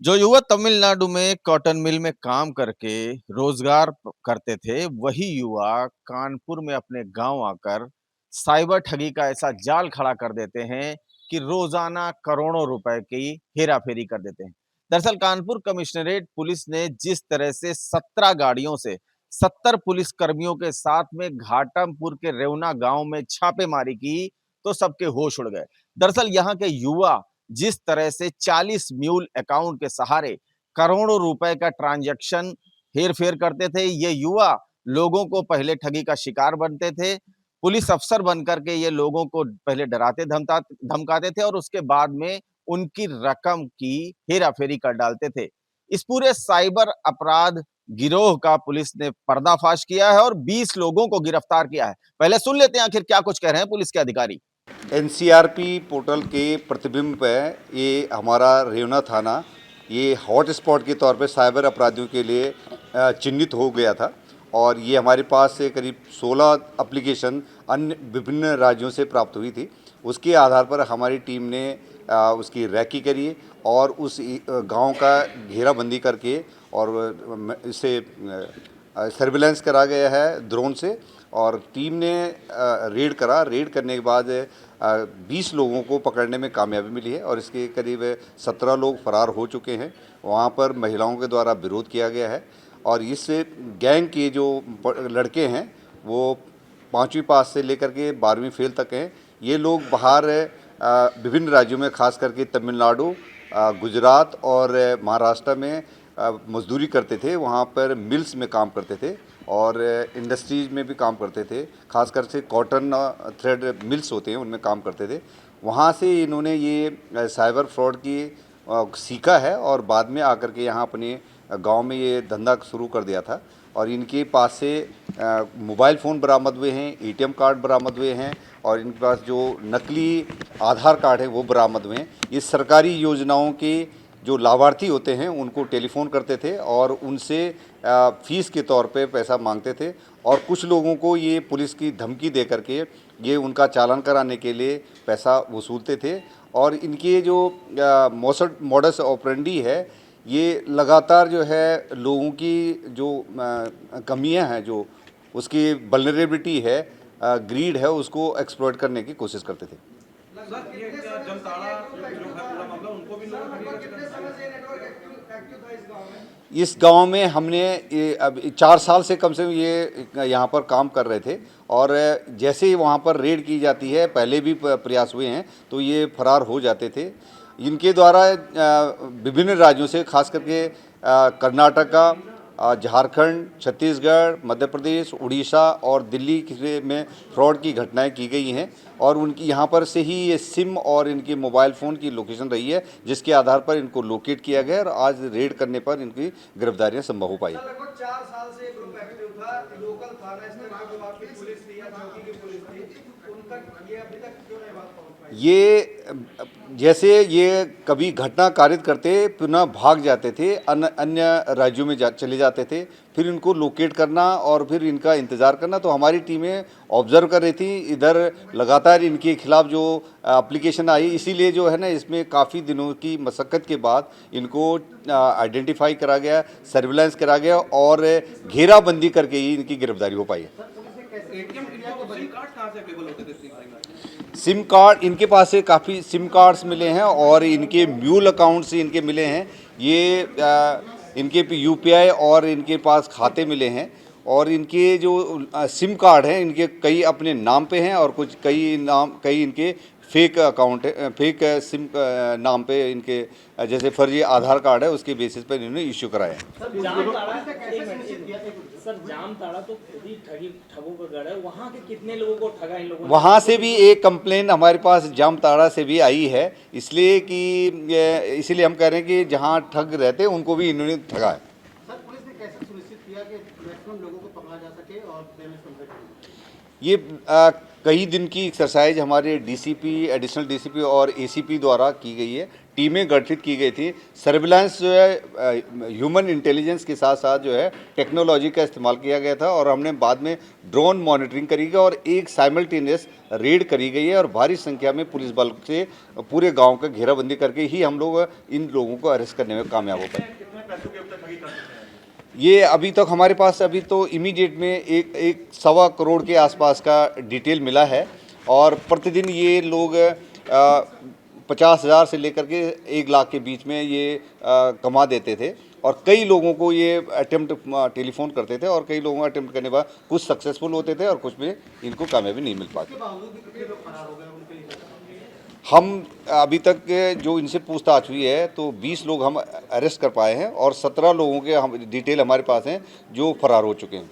जो युवक तमिलनाडु में कॉटन मिल में काम करके रोजगार करते थे, वही युवा कानपुर में अपने गांव आकर साइबर ठगी का ऐसा जाल खड़ा कर देते हैं कि रोजाना करोड़ों रुपए की हेराफेरी कर देते हैं। दरअसल कानपुर कमिश्नरेट पुलिस ने जिस तरह से 17 गाड़ियों से 70 पुलिस कर्मियों के साथ में घाटमपुर के रेवना गांव में छापेमारी की, तो सबके होश उड़ गए। दरअसल यहाँ के युवा जिस तरह से 40 म्यूल अकाउंट के सहारे करोड़ों रुपए का ट्रांजैक्शन हेर-फेर करते थे, ये युवा लोगों को पहले ठगी का शिकार बनते थे। पुलिस अफसर बनकर के ये लोगों को पहले डराते धमकाते थे और उसके बाद में उनकी रकम की हेरा-फेरी कर डालते थे। इस पूरे साइबर अपराध गिरोह का पुलिस ने पर्दाफाश किया है और 20 लोगों को गिरफ्तार किया है। पहले सुन लेते हैं आखिर क्या कुछ कह रहे हैं पुलिस के अधिकारी। एनसीआरपी पोर्टल के प्रतिबिंब पे ये हमारा रेवना थाना ये हॉट स्पॉट के तौर पे साइबर अपराधियों के लिए चिन्हित हो गया था। और ये हमारे पास से करीब 16 एप्लीकेशन अन्य विभिन्न राज्यों से प्राप्त हुई थी। उसके आधार पर हमारी टीम ने उसकी रैकी करी और उस गांव का घेराबंदी करके और इसे सर्विलेंस करा गया है ड्रोन से। और टीम ने रेड करने के बाद 20 लोगों को पकड़ने में कामयाबी मिली है और इसके करीब 17 लोग फरार हो चुके हैं। वहाँ पर महिलाओं के द्वारा विरोध किया गया है और इस गैंग के जो लड़के हैं वो 5वीं पास से लेकर के 12वीं फेल तक हैं। ये लोग बाहर विभिन्न राज्यों में खास करके तमिलनाडु, गुजरात और महाराष्ट्र में मजदूरी करते थे। वहाँ पर मिल्स में काम करते थे और इंडस्ट्रीज में भी काम करते थे। खासकर से कॉटन थ्रेड मिल्स होते हैं उनमें काम करते थे। वहाँ से इन्होंने ये साइबर फ्रॉड की सीखा है और बाद में आकर के यहाँ अपने गांव में ये धंधा शुरू कर दिया था। और इनके पास से मोबाइल फ़ोन बरामद हुए हैं, एटीएम कार्ड बरामद हुए हैं और इनके पास जो नकली आधार कार्ड है वो बरामद हुए हैं। ये सरकारी योजनाओं के जो लाभार्थी होते हैं उनको टेलीफोन करते थे और उनसे फ़ीस के तौर पे पैसा मांगते थे और कुछ लोगों को ये पुलिस की धमकी दे करके ये उनका चालान कराने के लिए पैसा वसूलते थे। और इनके जो मॉडस ऑपरेंडी है ये लगातार जो है लोगों की जो कमियां हैं, जो उसकी वल्नरेबिलिटी है, ग्रीड है, उसको एक्सप्लॉइट करने की कोशिश करते थे। सर ये क्या जमताड़ा जो है पूरा मामला उनको भी लोग कितने समय से नेटवर्क एक्टिव था इस गांव में? इस गांव में हमने अब 4 साल से कम से कम ये यहाँ पर काम कर रहे थे और जैसे ही वहाँ पर रेड की जाती है, पहले भी प्रयास हुए हैं तो ये फरार हो जाते थे। इनके द्वारा विभिन्न राज्यों से खास करके कर्नाटका, झारखंड, छत्तीसगढ़, मध्य प्रदेश, उड़ीसा और दिल्ली में फ्रॉड की घटनाएं की गई हैं और उनकी यहाँ पर से ही ये सिम और इनके मोबाइल फ़ोन की लोकेशन रही है, जिसके आधार पर इनको लोकेट किया गया और आज रेड करने पर इनकी गिरफ्तारियां संभव हो पाई। लगभग 4 साल से ग्रुप एक्टिव था, लोकल था, नेशनल की पुलिस थी या चौकी की पुलिस थी, उन तक ये अभी तक क्यों नहीं बात पहुंच पाई? ये जैसे ये कभी घटना कारित करते पुनः भाग जाते थे, अन्य राज्यों में चले जाते थे, फिर इनको लोकेट करना और फिर इनका इंतज़ार करना। तो हमारी टीमें ऑब्जर्व कर रही थी इधर लगातार इनके खिलाफ जो एप्लीकेशन आई, इसीलिए जो है ना इसमें काफ़ी दिनों की मशक्क़त के बाद इनको आइडेंटिफाई करा गया, सर्विलांस करा गया और घेराबंदी करके ही इनकी गिरफ्तारी हो पाई है। एटीएम इनको सिम कार्ड कहां से अवेलेबल होते थे इतनी सारी? सिम कार्ड इनके पास से काफ़ी सिम कार्ड्स मिले हैं और इनके म्यूल अकाउंट्स इनके मिले हैं। ये इनके यूपीआई और इनके पास खाते मिले हैं और इनके जो सिम कार्ड हैं इनके कई अपने नाम पे हैं और कुछ कई इनके फेक अकाउंट है, फेक सिम नाम पे इनके जैसे फर्जी आधार कार्ड है उसके बेसिस पर इन्होंने इश्यू कराया है। सर जामताड़ा तो खुद ही ठगों का गढ़ है, वहाँ के कितने लोगों को ठगा इन लोगों ने? वहाँ से भी एक कंप्लेन हमारे पास जामताड़ा से भी आई है, इसलिए हम कह रहे हैं कि जहाँ ठग रहते हैं उनको भी इन्होंने ठगा है। सर पुलिस ने कैसे सुनिश्चित किया कि मैक्सिमम लोगों को पकड़ा जा सके और पेमेंट कंप्लीट हो? ये कई दिन की एक्सरसाइज हमारे डीसीपी, एडिशनल डीसीपी और एसीपी द्वारा की गई है। टीमें गठित की गई थी। सर्विलांस जो है ह्यूमन इंटेलिजेंस के साथ साथ जो है टेक्नोलॉजी का इस्तेमाल किया गया था और हमने बाद में ड्रोन मॉनिटरिंग करी गई और एक साइमल्टेनियस रेड करी गई है और भारी संख्या में पुलिस बल से पूरे गांव का घेराबंदी करके ही हम लोग इन लोगों को अरेस्ट करने में कामयाब हो पाए। ये अभी तक हमारे पास अभी तो इमीडिएट में एक 1.25 करोड़ के आसपास का डिटेल मिला है और प्रतिदिन ये लोग 50,000 से लेकर के 1 लाख के बीच में ये कमा देते थे और कई लोगों को ये अटेम्प्ट टेलीफोन करते थे और कई लोगों को अटेम्प्ट करने के बाद कुछ सक्सेसफुल होते थे और कुछ में इनको कामयाबी नहीं मिल पाती। हम अभी तक जो इनसे पूछताछ हुई है तो 20 लोग हम अरेस्ट कर पाए हैं और 17 लोगों के हम डिटेल हमारे पास हैं जो फरार हो चुके हैं।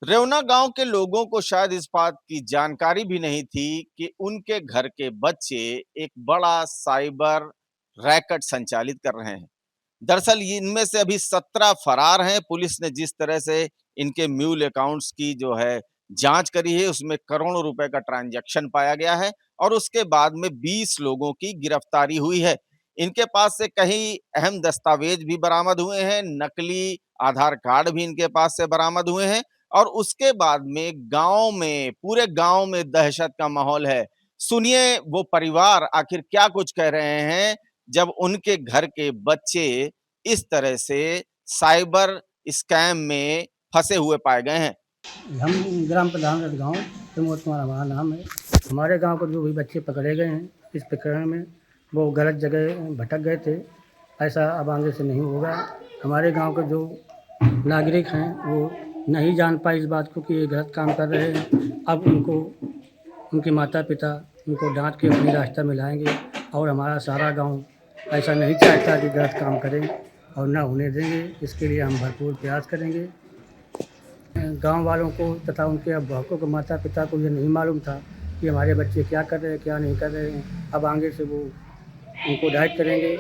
रेवना गांव के लोगों को शायद इस बात की जानकारी भी नहीं थी कि उनके घर के बच्चे एक बड़ा साइबर रैकेट संचालित कर रहे हैं। दरअसल इनमें से अभी 17 फरार हैं। पुलिस ने जिस तरह से इनके म्यूल अकाउंट्स की जो है जांच करी है उसमें करोड़ों रुपए का ट्रांजैक्शन पाया गया है और उसके बाद में 20 लोगों की गिरफ्तारी हुई है। इनके पास से कई अहम दस्तावेज भी बरामद हुए हैं, नकली आधार कार्ड भी इनके पास से बरामद हुए हैं और उसके बाद में गांव में, पूरे गांव में दहशत का माहौल है। सुनिए वो परिवार आखिर क्या कुछ कह रहे हैं जब उनके घर के बच्चे इस तरह से साइबर स्कैम में फंसे हुए पाए गए हैं। हम ग्राम प्रधान रतगांव प्रमोद कुमार हमारा नाम है। हमारे गांव को जो भी बच्चे पकड़े गए हैं इस प्रकरण में वो गलत जगह भटक गए थे, ऐसा अब आगे से नहीं होगा। हमारे गांव के जो नागरिक हैं वो नहीं जान पाए इस बात को कि ये गलत काम कर रहे हैं। अब उनको उनके माता पिता उनको डांट के अपनी रास्ता में लाएंगे और हमारा सारा गांव ऐसा नहीं चाहता कि गलत काम करें और ना होने देंगे। इसके लिए हम भरपूर प्रयास करेंगे। गांव वालों को तथा उनके अभिभावकों को, माता पिता को ये नहीं मालूम था कि हमारे बच्चे क्या कर रहे हैं क्या नहीं कर रहे हैं। अब आगे से वो उनको डाइट करेंगे।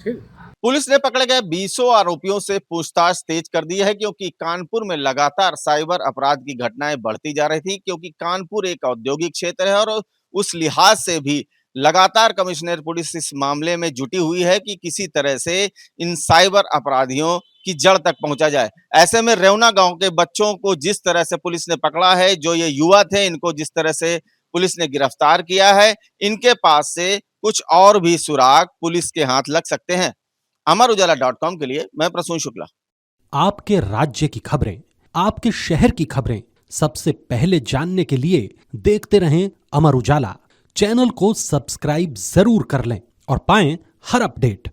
ठीक। पुलिस ने पकड़े गए 20 आरोपियों से पूछताछ तेज कर दी है क्योंकि कानपुर में लगातार साइबर अपराध की घटनाएं बढ़ती जा रही थी, क्योंकि कानपुर एक औद्योगिक क्षेत्र है और उस लिहाज से भी लगातार कमिश्नर पुलिस इस मामले में जुटी हुई है कि किसी तरह से इन साइबर अपराधियों की जड़ तक पहुंचा जाए। ऐसे में रेवना गांव के बच्चों को जिस तरह से पुलिस ने पकड़ा है, जो ये युवा थे इनको जिस तरह से पुलिस ने गिरफ्तार किया है, इनके पास से कुछ और भी सुराग पुलिस के हाथ लग सकते हैं। अमरउजाला.com के लिए मैं प्रसून शुक्ला। आपके राज्य की खबरें, आपके शहर की खबरें सबसे पहले जानने के लिए देखते रहें अमर उजाला। चैनल को सब्सक्राइब जरूर कर लें और पाएं हर अपडेट।